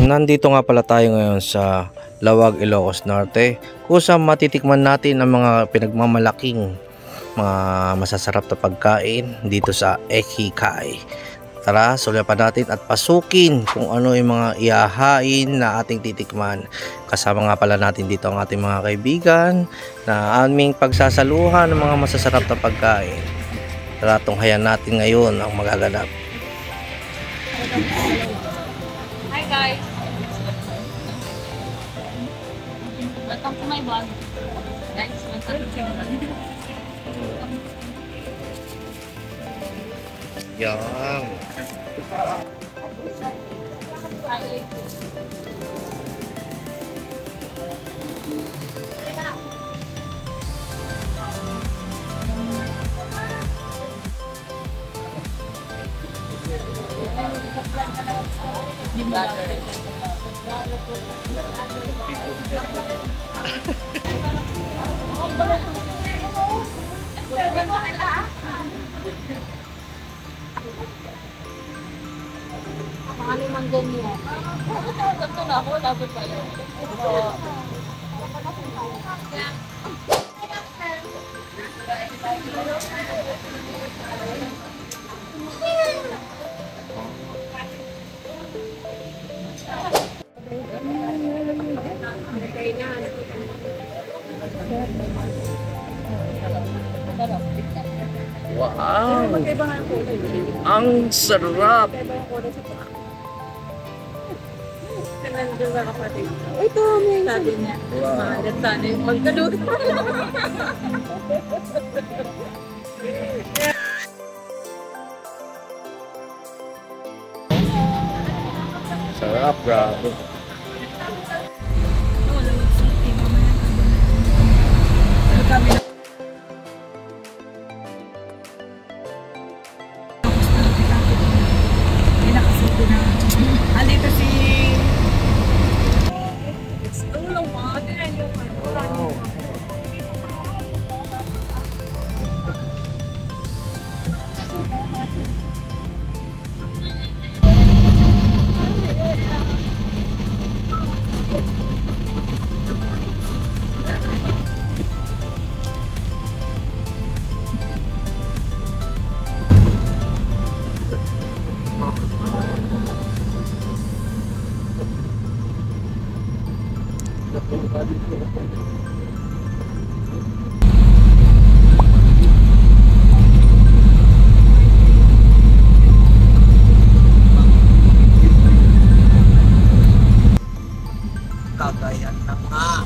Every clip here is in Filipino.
Nandito nga pala tayo ngayon sa Lawag, Ilocos Norte, kung saan matitikman natin ang mga pinagmamalaking mga masasarap na pagkain dito sa Ekikai. Tara, sulyapan natin at pasukin kung ano yung mga ihahain na ating titikman. Kasama nga pala natin dito ang ating mga kaibigan na aming pagsasaluhan ng mga masasarap na pagkain. Tara, tunghayan natin ngayon ang magaganap. Hi guys! Welcome to my vlog. Guys, welcome to my vlog. Yan. Mga limang ganyan. Ganto na ako, dapat pa yun. Wow! Ang sarap! Ito, may sabi niya. Maalat sana yung magkaluto. Sarap, grabe. Alito si... Tulong mo. Wow. Cagayan na nga.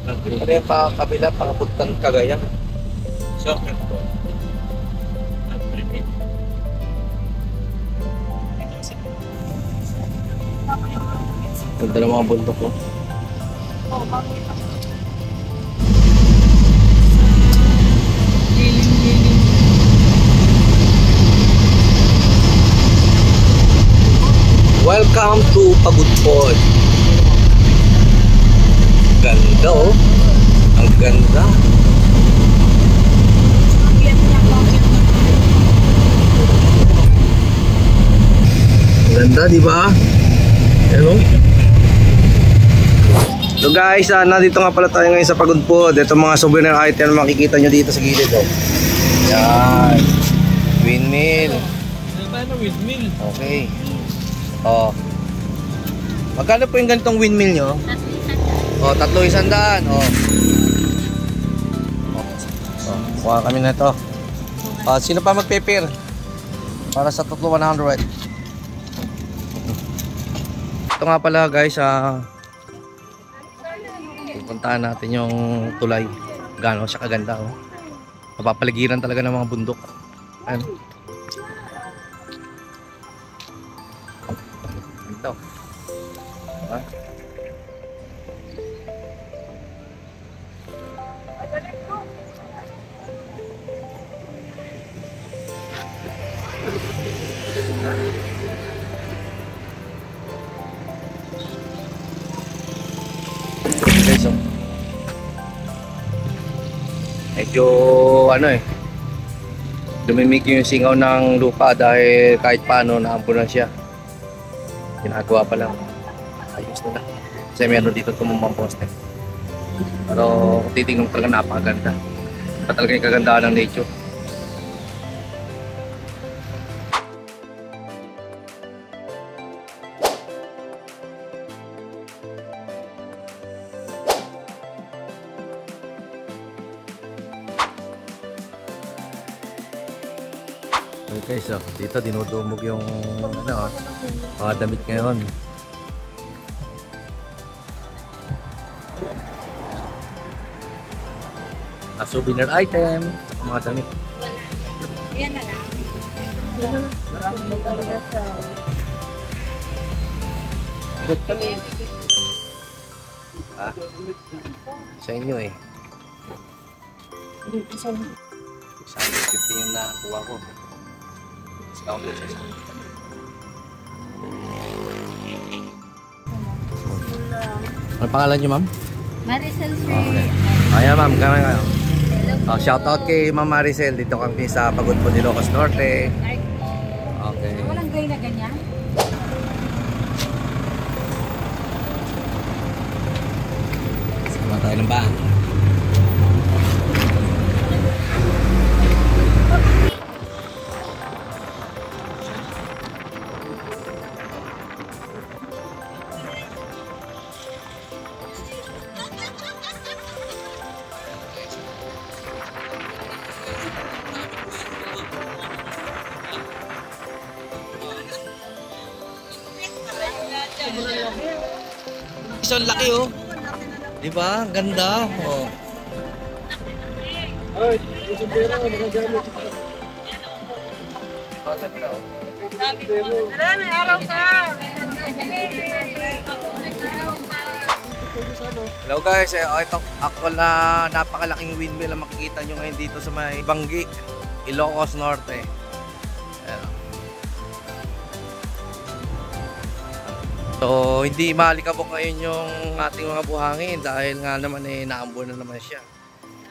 Ano yung kabila, pakapuntang Cagayan? So, ganda ng mga bundok ko. Welcome to Pagudpod. Ganda oh. Ang ganda. Ganda, di ba? Hello. So guys, nandito nga pala tayo ngayon sa Pagudpod. Ito mga souvenir item na makikita nyo dito sa gilid oh. Yan. Windmill. Ano windmill? Okay. Oh. Magkano po yung ganitong windmill nyo? Oh, 3,100. Oh. Oh, kuha kami na ito. Sino pa magpe-pair? Para sa 3,100. Ito nga pala guys, pupuntahan natin yung tulay. Gaano siya kaganda oh. Napapaligiran talaga ng mga bundok. Ayan. Ito. Ha? Okay, so medyo ano Lumimik yung singaw ng lupa dahil kahit paano naampunan siya. Ginagawa pa lang. Ayos na. Kasi meron dito tumumang poste. Pero kung titingnan ko talaga napakaganda. Talaga yung kagandahan ng nature. Okay, so dito dinudumog yung mga damit ngayon. A souvenir item, mga damit. Yan na lang. Maraming talaga sa... Ah, sa inyo eh. 150 yung nakuha ko. Discount ko siya. Ano pangalan niyo, ma'am? Maricel Sir. Okay. Ayan, ma'am. Kami kayo. Shout out kay Ma'am Maricel. Dito kami sa Pagod po de Ilocos Norte. Okay. Walang gray na ganyan? Sama tayo ng bang. Isang laki oh. Di ba? Ang ganda. Oh. Ay, isang pera, magagamit. Maraming araw ka! Hello guys, ito ako na napakalaking windmill ang makikita nyo ngayon dito sa may Banggi, Ilocos Norte. Ayan. So hindi maalikabok ngayon yung ating mga buhangin dahil nga naman naambon na naman siya.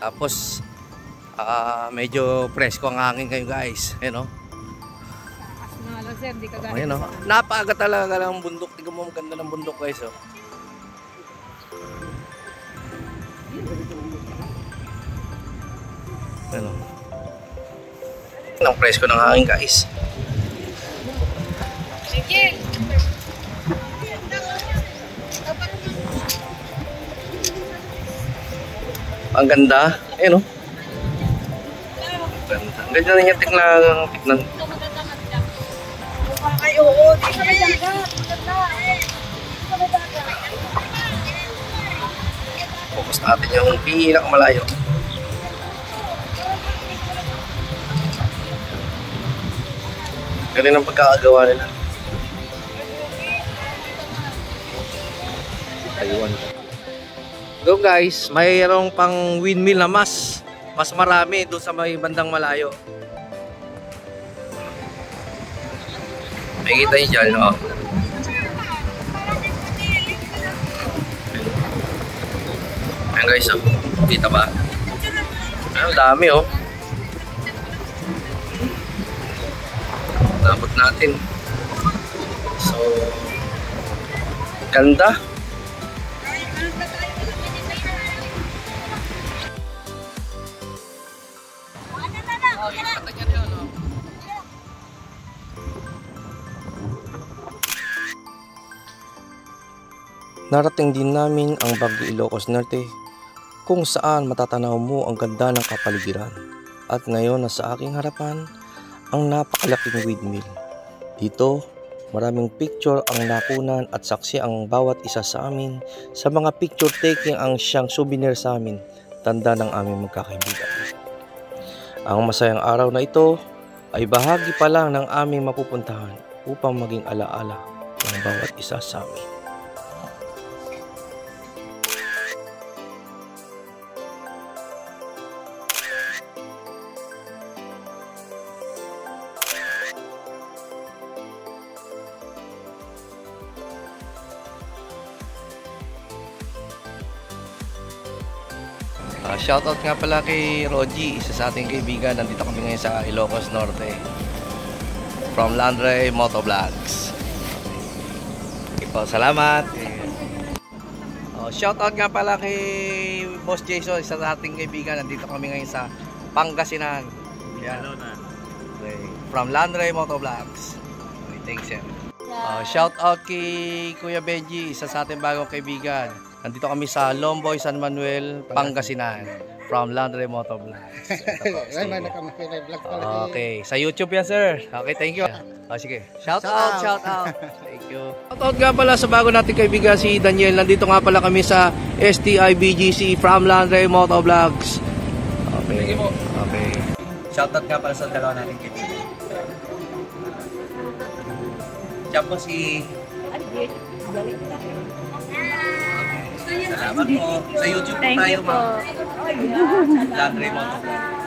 Tapos medyo presko ang hangin kayo guys. Ayan o. Ayan o. Napaaga talaga ng bundok. Tingnan mo, maganda ng bundok guys o. Ano? Ang presko ng hangin guys. Sige! Ang ganda. Ayun oh. Ganda. Ang ganda na niya tignan. Ay, oo. Focus natin yung pinakamalayo. Ganun ang pagkakagawa nila. Taiwan. Go guys, mayroong pang windmill na mas marami doon sa may bandang malayo. Makikita nyo dyan, no? Ayan guys, oh. Kita ba? Ang dami, oh. Nabot natin. So, ganda. Narating din namin ang Banggi, Ilocos Norte kung saan matatanaw mo ang ganda ng kapaligiran. At ngayon nasa aking harapan ang napakalaking windmill. Dito maraming picture ang nakunan at saksi ang bawat isa sa amin. Sa mga picture taking ang siyang souvenir sa amin, tanda ng aming magkakaibigan. Ang masayang araw na ito ay bahagi pa lang ng aming mapupuntahan upang maging alaala ng bawat isa sa amin. Shoutout nga pala kay Roji, isa sa ating kaibigan. Nandito kami ngayon sa Ilocos Norte. From Landre Motovlogs. Okay po, salamat. Shoutout nga pala kay Boss Jason, isa sa ating kaibigan. Nandito kami ngayon sa Pangasinan. Yan. Okay. From Landre Motovlogs. Okay, thanks sir. Shoutout kay Kuya Benji, isa sa ating bagong kaibigan. Nandito kami sa Lomboy, San Manuel, Pangasinan. From Landre Motovlogs. Okay, sa YouTube yan sir. Okay, thank you. Sige. Shoutout. Thank you. Shoutout nga pala sa bago nating kaibigan si Daniel. Nandito nga pala kami sa STI BGC from Landre Motovlogs. Okay. Okay. Shoutout nga pala sa dalawa nating kaibigan. Siya po si... Salamat po. Sa YouTube po tayo, ma'am. Landre Motovlogs.